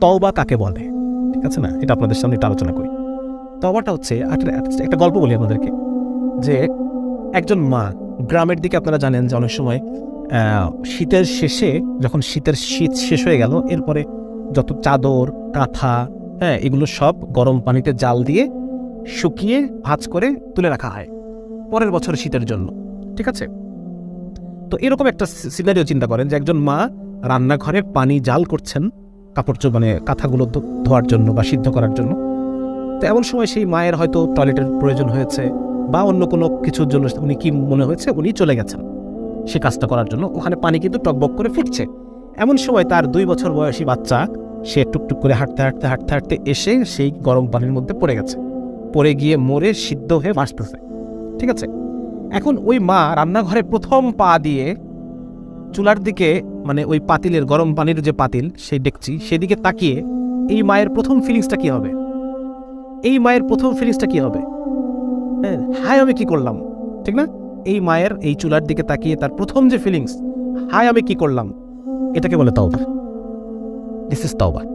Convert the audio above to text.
তওবা কাকে বলে, ঠিক আছে না, এটা আপনাদের সামনে একটু আলোচনা করি। তওবাটা হচ্ছে একটা গল্প বলি আমাদেরকে, যে একজন মা, গ্রামের দিকে আপনারা জানেন যে অনেক সময় শীতের শেষে, যখন শীত শেষ হয়ে গেল, এরপরে যত চাদর কাঁথা, হ্যাঁ, এগুলো সব গরম পানিতে জাল দিয়ে শুকিয়ে ভাঁজ করে তুলে রাখা হয় পরের বছর শীতের জন্য, ঠিক আছে। তো এরকম একটা সিনারিও চিন্তা করেন যে একজন মা রান্নাঘরে পানি জাল করছেন কাপড় মানে কাঁথাগুলো ধোয়ার জন্য বা সিদ্ধ করার জন্য। তো এমন সময় সেই মায়ের হয়তো টয়লেটের প্রয়োজন হয়েছে বা অন্য কোনো কিছুর জন্য উনি কি মনে হয়েছে উনি চলে গেছেন সে কাজটা করার জন্য। ওখানে পানি কিন্তু টকবক করে ফুটছে। এমন সময় তার 2 বছর বয়সী বাচ্চা, সে টুকটুক করে হাঁটতে হাঁটতে হাঁটতে হাঁটতে এসে সেই গরম পানির মধ্যে পড়ে গেছে, পড়ে গিয়ে মরে সিদ্ধ হয়ে ভাসতেছে, ঠিক আছে। এখন ওই মা রান্নাঘরে প্রথম পা দিয়ে চুলার দিকে, মানে ওই পাতিলের গরম পানির যে পাতিল, সেই ডেকচি, সেদিকে তাকিয়ে এই মায়ের প্রথম ফিলিংসটা কি হবে? এই মায়ের প্রথম ফিলিংসটা কি হবে? হাই আমি কি করলাম, ঠিক না? এই মায়ের এই চুলার দিকে তাকিয়ে তার প্রথম যে ফিলিংস, হাই আমি কি করলাম, এটাকে বলে তওবা। দিস ইজ তওবা।